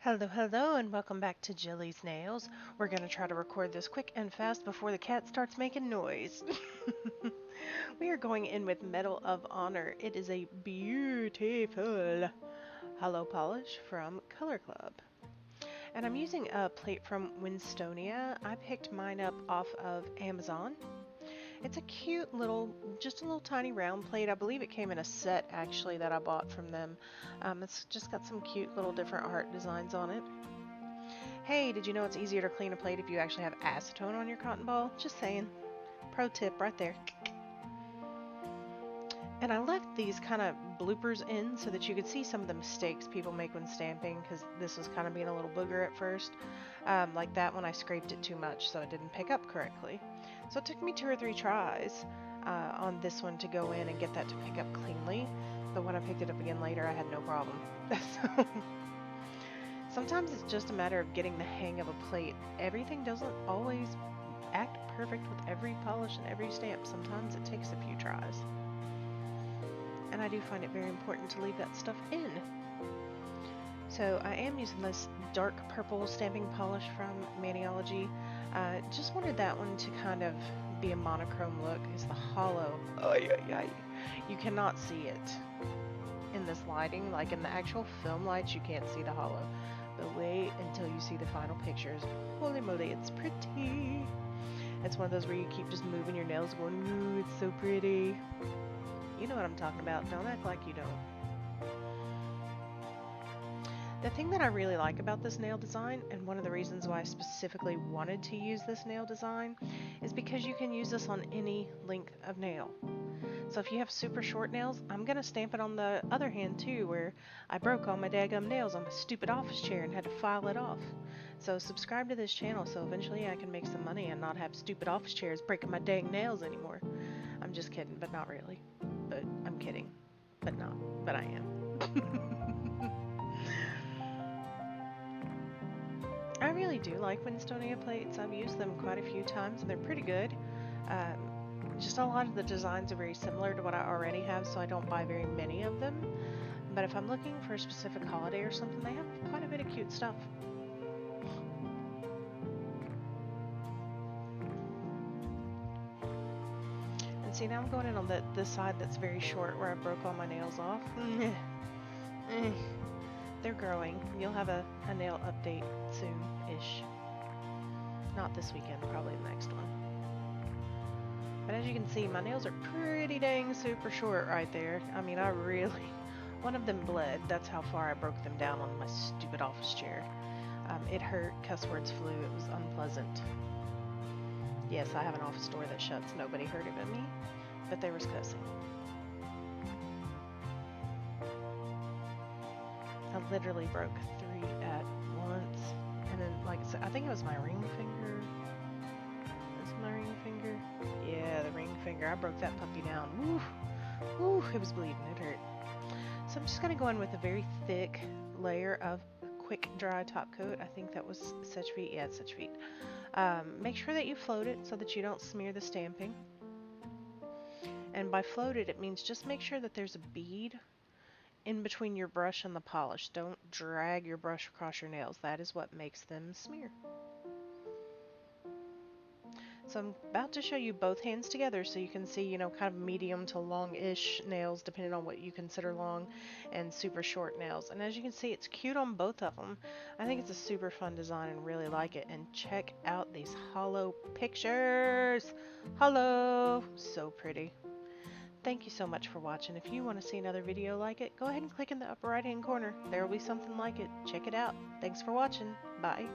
Hello, hello, and welcome back to Jillies Nails. We're going to try to record this quick and fast before the cat starts making noise. We are going in with Medal of Honor. It is a beautiful hollow polish from Color Club. And I'm using a plate from Winstonia. I picked mine up off of Amazon. It's a cute little, just a little tiny round plate. I believe it came in a set actually that I bought from them. It's just got some cute little different art designs on it. Hey, did you know it's easier to clean a plate if you actually have acetone on your cotton ball? Just saying. Pro tip right there. And I left these kind of bloopers in so that you could see some of the mistakes people make when stamping, because this was kind of being a little booger at first. Like that when I scraped it too much so it didn't pick up correctly. So it took me 2 or 3 tries on this one to go in and get that to pick up cleanly. But when I picked it up again later, I had no problem. So sometimes it's just a matter of getting the hang of a plate. Everything doesn't always act perfect with every polish and every stamp. Sometimes it takes a few tries. And I do find it very important to leave that stuff in. So I am using this dark purple stamping polish from Maniology. Just wanted that one to kind of be a monochrome look. It's the hollow. You cannot see it in this lighting. Like in the actual film lights, you can't see the hollow. But wait until you see the final pictures. Holy moly, it's pretty. It's one of those where you keep just moving your nails going, ooh, it's so pretty. You know what I'm talking about. Don't act like you don't. The thing that I really like about this nail design, and one of the reasons why I specifically wanted to use this nail design, is because you can use this on any length of nail. So if you have super short nails, I'm going to stamp it on the other hand too, where I broke all my daggum nails on my stupid office chair and had to file it off. So subscribe to this channel so eventually I can make some money and not have stupid office chairs breaking my dang nails anymore. I'm just kidding, but not really. But I'm kidding, but not, but I am. I really do like Winstonia plates. I've used them quite a few times and they're pretty good. Just a lot of the designs are very similar to what I already have, so I don't buy very many of them. But if I'm looking for a specific holiday or something, they have quite a bit of cute stuff. And see, now I'm going in on the side that's very short where I broke all my nails off. They're growing. You'll have a nail update soon-ish. Not this weekend, probably the next one. But as you can see, my nails are pretty dang super short right there. I mean, I really... One of them bled. That's how far I broke them down on my stupid office chair. It hurt. Cuss words flew. It was unpleasant. Yes, I have an office door that shuts. Nobody heard it but me. But there was cussing. I literally broke 3 at once. And then, like I said, I think it was my ring finger. My ring finger? Yeah, the ring finger. I broke that puppy down. Woo! Woo! It was bleeding. It hurt. So I'm just going to go in with a very thick layer of quick dry top coat. I think that was Such Feet. Yeah, it's Such Feet. Make sure that you float it so that you don't smear the stamping. And by floated, it means just make sure that there's a bead in between your brush and the polish. Don't drag your brush across your nails. That is what makes them smear. So I'm about to show you both hands together so you can see, you know, kind of medium to long-ish nails, depending on what you consider long, and super short nails. And as you can see, it's cute on both of them. I think it's a super fun design and really like it. And check out these hollow pictures. Hollow! So pretty. Thank you so much for watching. If you want to see another video like it, go ahead and click in the upper right-hand corner. There will be something like it. Check it out. Thanks for watching. Bye.